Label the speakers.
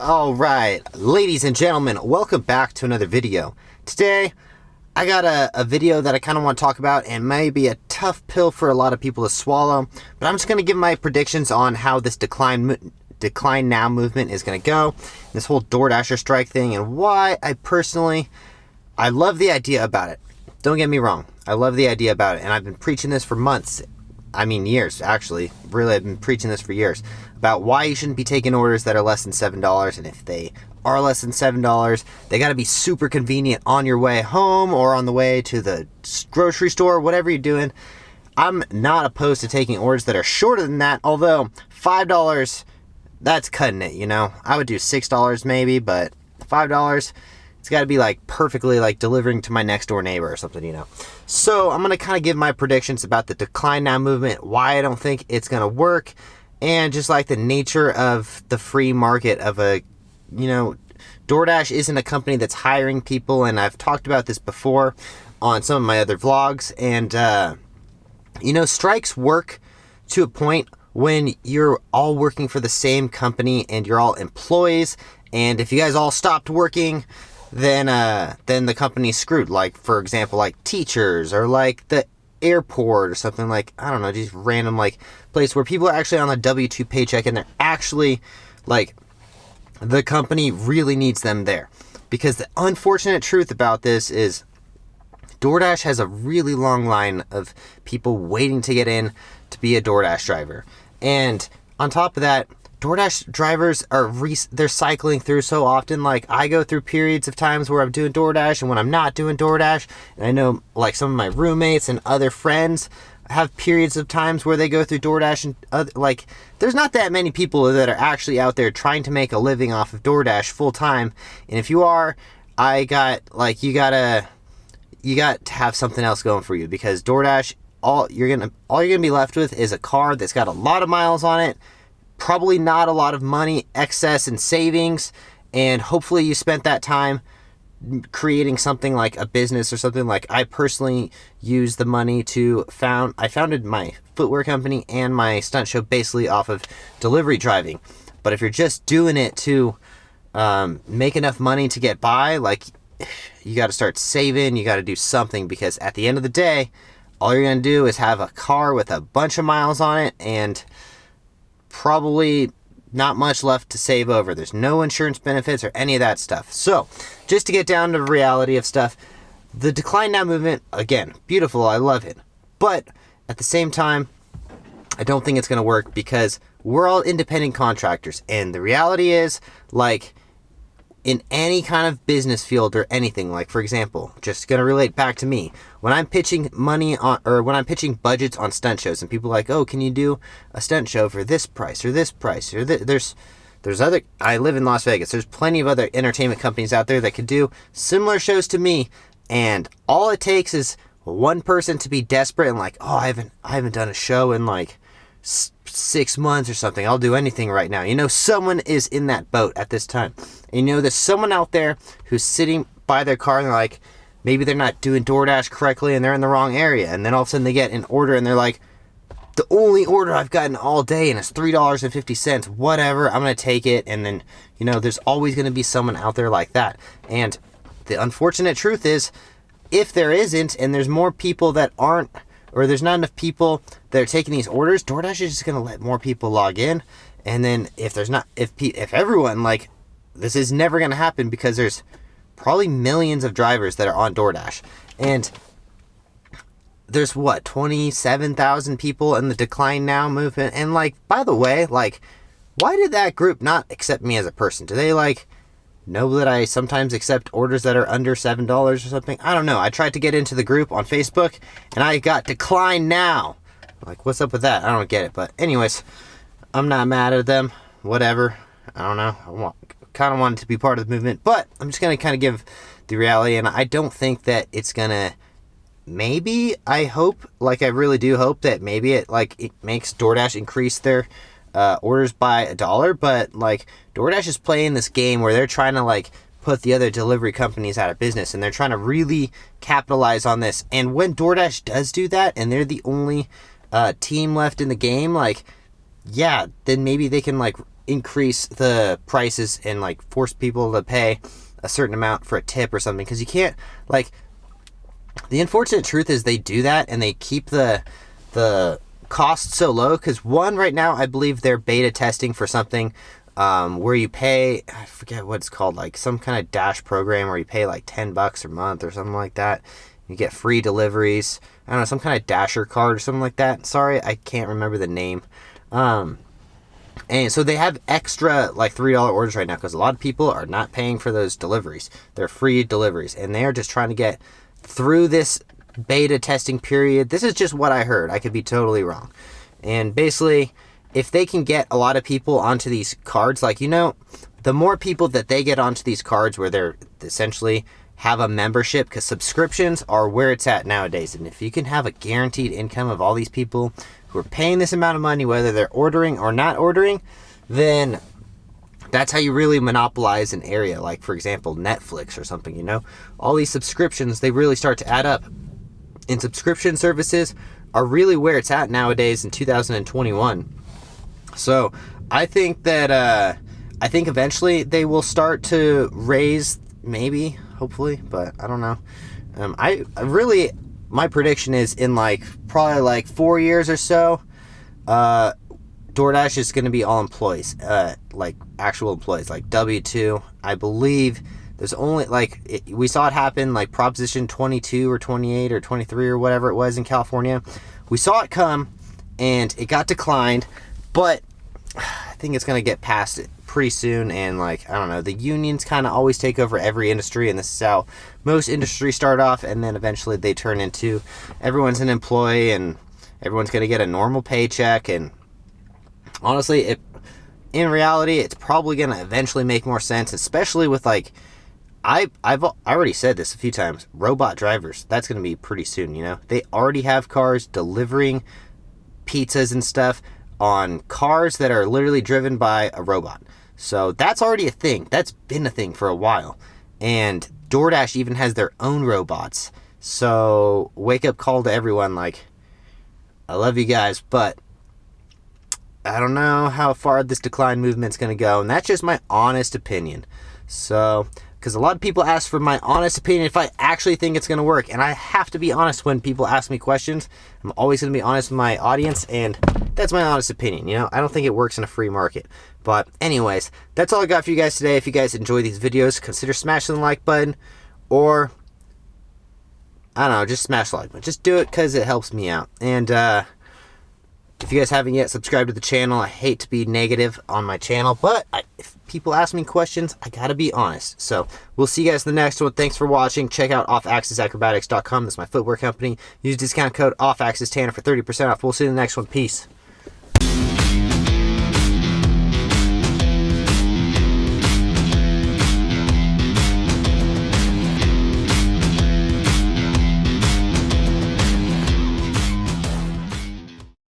Speaker 1: Alright, ladies and gentlemen, welcome back to another video. Today, I got a video that I kind of want to talk about, and may be a tough pill for a lot of people to swallow, but I'm just going to give my predictions on how this decline now movement is going to go, this whole Doordasher strike thing, and why I love the idea about it. Don't get me wrong, I love the idea about it, and I've been preaching this for months. I mean years, actually. Really, I've been preaching this for years about why you shouldn't be taking orders that are less than $7, and if they are less than $7, they got to be super convenient on your way home or on the way to the grocery store, whatever you're doing. I'm not opposed to taking orders that are shorter than that, although $5, that's cutting it, you know? I would do $6 maybe, but $5, it's got to be like perfectly like delivering to my next door neighbor or something, you know? So I'm going to kind of give my predictions about the decline now movement, why I don't think it's going to work, and just like the nature of the free market of DoorDash isn't a company that's hiring people, and I've talked about this before on some of my other vlogs, and strikes work to a point when you're all working for the same company and you're all employees, and if you guys all stopped working, then the company's screwed. Like, for example, like teachers or like the airport or something, like, I don't know, just random like place where people are actually on a W-2 paycheck and they're actually like, the company really needs them there. Because the unfortunate truth about this is DoorDash has a really long line of people waiting to get in to be a DoorDash driver. And on top of that, DoorDash drivers they're cycling through so often. Like, I go through periods of times where I'm doing DoorDash and when I'm not doing DoorDash. And I know like some of my roommates and other friends have periods of times where they go through DoorDash, and there's not that many people that are actually out there trying to make a living off of DoorDash full time. And if you are, you got to have something else going for you, because DoorDash, all you're gonna be left with is a car that's got a lot of miles on it, probably not a lot of money, excess and savings, and hopefully you spent that time creating something like a business or something. Like, I personally used the money I founded my footwear company and my stunt show basically off of delivery driving. But if you're just doing it to make enough money to get by, like, you got to start saving, you got to do something, because at the end of the day, all you're going to do is have a car with a bunch of miles on it and probably not much left to save over. There's no insurance benefits or any of that stuff. So, just to get down to the reality of stuff, the decline now movement, again, beautiful, I love it. But at the same time, I don't think it's going to work, because we're all independent contractors, and the reality is, like, in any kind of business field or anything, like, for example, just going to relate back to me, when I'm pitching when I'm pitching budgets on stunt shows, and people are like, oh, can you do a stunt show for this price or this price, or there's other, I live in Las Vegas, there's plenty of other entertainment companies out there that could do similar shows to me, and all it takes is one person to be desperate and like, oh, I haven't done a show in like 6 months or something, I'll do anything right now. Someone is in that boat at this time. And there's someone out there who's sitting by their car and they're like, maybe they're not doing DoorDash correctly and they're in the wrong area. And then all of a sudden they get an order and they're like, the only order I've gotten all day and it's $3.50, whatever, I'm going to take it. And then, there's always going to be someone out there like that. And the unfortunate truth is, if there isn't, and there's more people that aren't, or there's not enough people that are taking these orders, DoorDash is just going to let more people log in. And then if everyone, like, this is never going to happen, because there's probably millions of drivers that are on DoorDash. And there's 27,000 people in the decline now movement. And like, by the way, like, why did that group not accept me as a person? Do they like know that I sometimes accept orders that are under $7 or something? I don't know. I tried to get into the group on Facebook and I got decline now. Like, what's up with that? I don't get it. But anyways, I'm not mad at them. Whatever. I don't know. Kind of wanted to be part of the movement, but I'm just going to kind of give the reality, and I don't think that it's going to, maybe, I hope, like, I really do hope that maybe it makes DoorDash increase their orders by $1, but like, DoorDash is playing this game where they're trying to like put the other delivery companies out of business, and they're trying to really capitalize on this. And when DoorDash does do that, and they're the only team left in the game, like, yeah, then maybe they can like increase the prices and like force people to pay a certain amount for a tip or something, because you can't, like, the unfortunate truth is they do that and they keep the cost so low, because one, right now I believe they're beta testing for something where you pay, I forget what it's called, like some kind of Dash program where you pay like $10 a month or something like that. You get free deliveries. I don't know, some kind of Dasher card or something like that. Sorry, I can't remember the name. And so they have extra like $3 orders right now because a lot of people are not paying for those deliveries. They're free deliveries, and they are just trying to get through this beta testing period. This is just what I heard. I could be totally wrong. And basically, if they can get a lot of people onto these cards, like, you know, the more people that they get onto these cards where they're essentially have a membership, because subscriptions are where it's at nowadays. And if you can have a guaranteed income of all these people who are paying this amount of money, whether they're ordering or not ordering, then that's how you really monopolize an area. Like, for example, Netflix or something, you know, all these subscriptions, they really start to add up. And subscription services are really where it's at nowadays in 2021. So I think that, I think eventually they will start to raise, maybe, hopefully, but I don't know. I really, my prediction is in like probably like 4 years or so, DoorDash is going to be all employees, like actual employees, like W-2. I believe there's only like, we saw it happen like Proposition 22 or 28 or 23 or whatever it was in California. We saw it come and it got declined, but I think it's going to get past it pretty soon. And like, I don't know, the unions kind of always take over every industry, and this is how most industries start off, and then eventually they turn into everyone's an employee and everyone's going to get a normal paycheck. And honestly, in reality, it's probably going to eventually make more sense, especially with like, I've already said this a few times, robot drivers. That's going to be pretty soon, you know. They already have cars delivering pizzas and stuff on cars that are literally driven by a robot. So that's already a thing. That's been a thing for a while. And DoorDash even has their own robots. So wake up call to everyone, like, I love you guys, but I don't know how far this decline movement's going to go. And that's just my honest opinion. So, because a lot of people ask for my honest opinion if I actually think it's going to work. And I have to be honest when people ask me questions. I'm always going to be honest with my audience, and that's my honest opinion. You know, I don't think it works in a free market. But anyways, that's all I got for you guys today. If you guys enjoy these videos, consider smashing the like button, or I don't know, just smash the like button. Just do it because it helps me out. And if you guys haven't yet subscribed to the channel, I hate to be negative on my channel, but if people ask me questions, I gotta be honest. So we'll see you guys in the next one. Thanks for watching. Check out offaxisacrobatics.com. That's my footwear company. Use discount code OFFAXISTANNER for 30% off. We'll see you in the next one. Peace.